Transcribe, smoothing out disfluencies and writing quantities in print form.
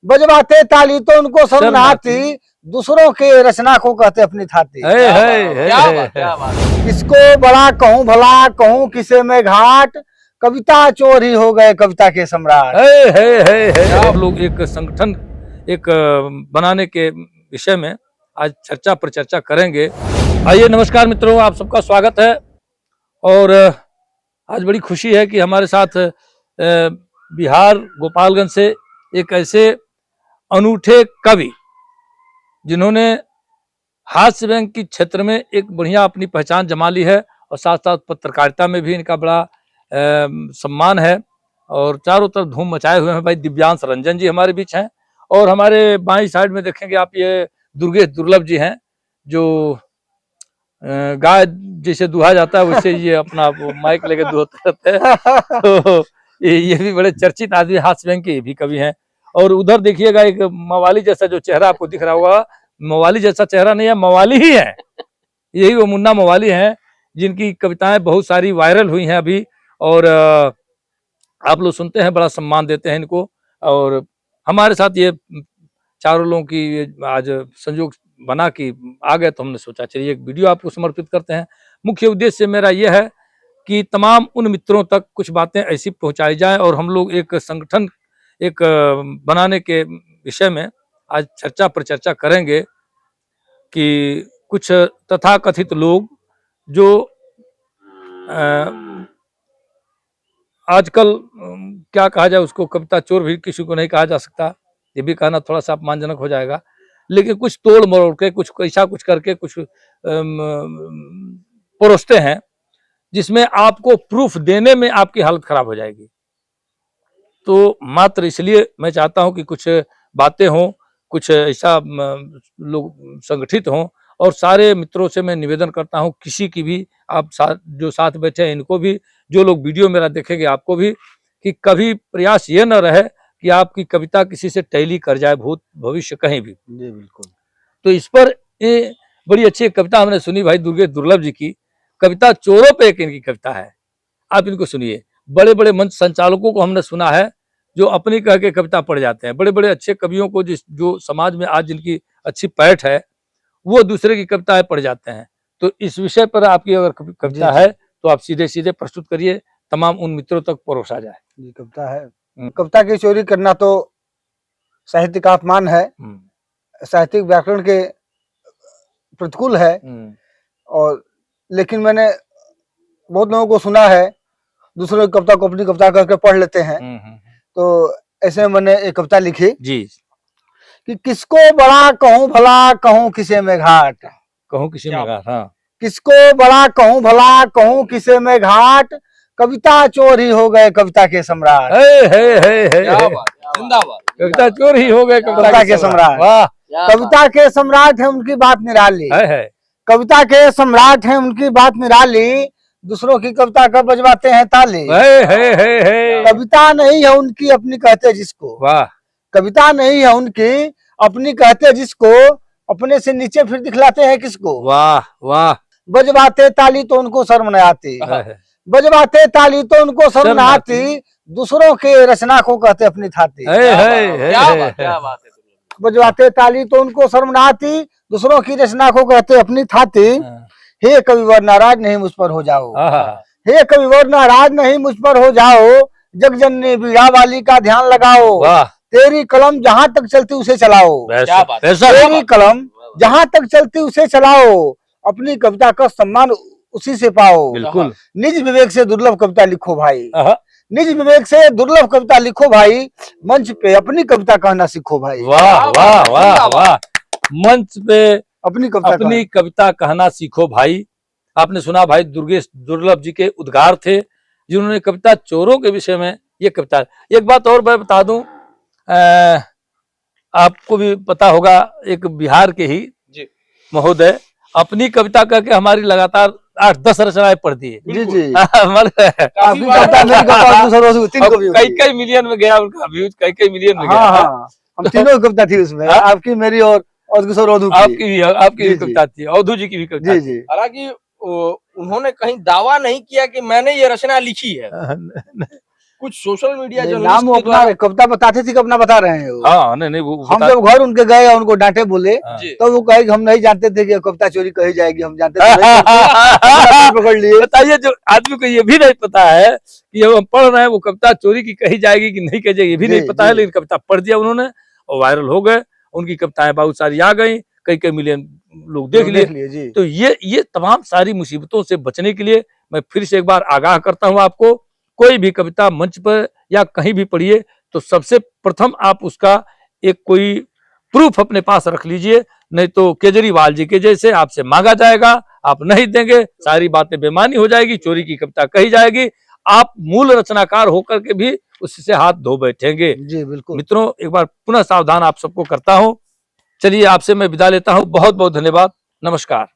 बजवाते ताली तो उनको शर्म आती, दूसरों के रचना को कहते अपनी थाती। क्या बात। किसको बड़ा कहूँ भला, कहूँ किसे में घाट, कविता चोर ही हो गए कविता के सम्राट। आप लोग एक संगठन एक बनाने के विषय में आज चर्चा पर चर्चा करेंगे। आइए, नमस्कार मित्रों, आप सबका स्वागत है। और आज बड़ी खुशी है कि हमारे साथ बिहार गोपालगंज से एक ऐसे अनूठे कवि जिन्होंने हास्य व्यंग की क्षेत्र में एक बढ़िया अपनी पहचान जमा ली है और साथ साथ पत्रकारिता में भी इनका बड़ा सम्मान है और चारों तरफ धूम मचाए हुए हैं। भाई दिव्यांश रंजन जी हमारे बीच हैं और हमारे बाईं साइड में देखेंगे आप, ये दुर्गेश दुर्लभ जी हैं, जो गाय जैसे दुहा जाता है वैसे ये अपना माइक लेके दुहते रहते हैं। तो ये भी बड़े चर्चित आदमी, हास्य व्यंग के भी कवि हैं। और उधर देखिएगा एक मवाली जैसा जो चेहरा आपको दिख रहा होगा, मवाली जैसा चेहरा नहीं है, मवाली ही है। यही वो मुन्ना मवाली हैं जिनकी कविताएं बहुत सारी वायरल हुई हैं अभी, और आप लोग सुनते हैं, बड़ा सम्मान देते हैं इनको। और हमारे साथ ये चारों लोगों की आज संयोग बना कि आ गए, तो हमने सोचा चलिए एक वीडियो आपको समर्पित करते हैं। मुख्य उद्देश्य मेरा यह है कि तमाम उन मित्रों तक कुछ बातें ऐसी पहुंचाई जाएं और हम लोग एक संगठन एक बनाने के विषय में आज चर्चा पर चर्चा करेंगे कि कुछ तथाकथित लोग जो आजकल क्या कहा जाए उसको, कविता चोर भी किसी को नहीं कहा जा सकता, ये भी कहना थोड़ा सा अपमानजनक हो जाएगा, लेकिन कुछ तोड़ मरोड़ के कुछ ऐसा कुछ करके कुछ परोसते हैं जिसमें आपको प्रूफ देने में आपकी हालत खराब हो जाएगी। तो मात्र इसलिए मैं चाहता हूं कि कुछ बातें हों, कुछ ऐसा लोग संगठित हों, और सारे मित्रों से मैं निवेदन करता हूं, किसी की भी आप जो साथ बैठे हैं इनको भी, जो लोग वीडियो मेरा देखेंगे आपको भी, कि कभी प्रयास ये न रहे कि आपकी कविता किसी से टैली कर जाए भूत भविष्य कहीं भी। जी बिल्कुल। तो इस पर ये बड़ी अच्छी कविता हमने सुनी भाई दुर्गेश दुर्लभ जी की, कविता चोरों पे एक इनकी कविता है, आप इनको सुनिए। बड़े बड़े मंच संचालकों को हमने सुना है जो अपनी कह के कविता पढ़ जाते हैं, बड़े बड़े अच्छे कवियों को जो समाज में आज जिनकी अच्छी पैठ है वो दूसरे की कविताएं पढ़ जाते हैं। तो इस विषय पर आपकी अगर कविता है तो आप सीधे सीधे प्रस्तुत करिए, तमाम उन मित्रों तक परोसा जाए। ये कविता है। कविता की चोरी करना तो साहित्य का अपमान है, साहित्यिक व्याकरण के प्रतिकूल है। और लेकिन मैंने बहुत लोगों को सुना है दूसरों की कविता को अपनी कविता करके पढ़ लेते हैं। तो ऐसे मैंने एक कविता लिखी जी कि किसको बड़ा कहूँ भला, कहूँ किसे में घाट, कहूँ किसी में घाट। हाँ, किसको बड़ा कहूँ भला, कहूँ किसे में घाट, कविता चोर ही हो गए कविता के सम्राट। जिंदाबाद। कविता चोर ही हो गए कविता के सम्राट। वाह, कविता के सम्राट है उनकी बात निराली, कविता के सम्राट है उनकी बात निराली, दूसरों की कविता का बजवाते हैं ताली। कविता नहीं है उनकी अपनी कहते जिसको, वाह, कविता नहीं है उनकी अपनी कहते जिसको, अपने से नीचे फिर दिखलाते हैं किसको। वाह वाह। बजवाते ताली तो उनको शर्म न आती, बजवाते ताली तो उनको शर्म न आती, दूसरों के रचना को कहते अपनी थाती। क्या बात है। बजवाते ताली तो उनको शर्म न आती, दूसरों की रचना को कहते अपनी थाती। हे कविवर नाराज नहीं मुझ पर हो जाओ, हे कविवर नाराज नहीं मुझ पर हो जाओ, जगजननी बीड़ा वाली का ध्यान लगाओ, तेरी कलम जहां तक चलती उसे चलाओ, तेरी कलम जहां तक चलती उसे चलाओ, अपनी कविता का सम्मान उसी से पाओ। बिल्कुल। निज विवेक से दुर्लभ कविता लिखो भाई, निज विवेक से दुर्लभ कविता लिखो भाई, मंच पे अपनी कविता कहना सीखो भाई। वाह वाह वाह वाह। मंच पे अपनी कविता कहना सीखो भाई। आपने सुना भाई दुर्गेश दुर्लभ जी के उद्गार थे जिन्होंने कविता चोरों के विषय में ये कविता। एक बात और मैं बता दूं, आपको भी पता होगा, एक बिहार के ही महोदय अपनी कविता करके हमारी लगातार 8-10 रचनाएं पढ़ दी है। जी जी। कई मिलियन में गया उनका व्यूज, कई मिलियन में गया। हाँ, हम तीनों कविता थी उसमें, आपकी मेरी और किशोर अवधू की। आपकी भी कविता थी, अवधू जी की भी कविता थी। हालांकि उन्होंने कहीं दावा नहीं किया कि मैंने ये रचना लिखी है, कुछ सोशल मीडिया नहीं, जर्नलिस्ट नाम वो के अपना द्वारा कविता बताते थे कि अपना बता रहे हैं वो। हाँ नहीं नहीं वो हम बता- जब घर उनके गए उनको डांटे बोले हाँ। जी तो वो कहे कि हम नहीं जानते थे कि कविता चोरी कही जाएगी, हम जानते थे नहीं करते। पकड़ लिए। बताइए, जो आदमी को ये भी नहीं पता है कि जब हम पढ़ रहे हैं वो कविता चोरी की कही जाएगी कि नहीं कही जाएगी, ये भी जी, नहीं पता है, जी। लेकिन कविता पढ़ दिया उन्होंने और वायरल हो गए। उनकी कविताएं बहुत सारी आ गई, कई कई मिलियन लोग देख लिए। लिए जी। तो ये तमाम सारी मुसीबतों से बचने के लिए मैं फिर से एक बार आगाह करता हूं आपको, कोई भी कविता मंच पर या कहीं भी पढ़िए तो सबसे प्रथम आप उसका एक कोई प्रूफ अपने पास रख लीजिए, नहीं तो केजरीवाल जी के जैसे आपसे मांगा जाएगा, आप नहीं देंगे, सारी बातें बेमानी हो जाएगी, चोरी की कविता कही जाएगी, आप मूल रचनाकार होकर के भी उससे हाथ धो बैठेंगे। जी बिल्कुल। मित्रों, एक बार पुनः सावधान आप सबको करता हूं। चलिए, आपसे मैं विदा लेता हूं। बहुत बहुत धन्यवाद। नमस्कार।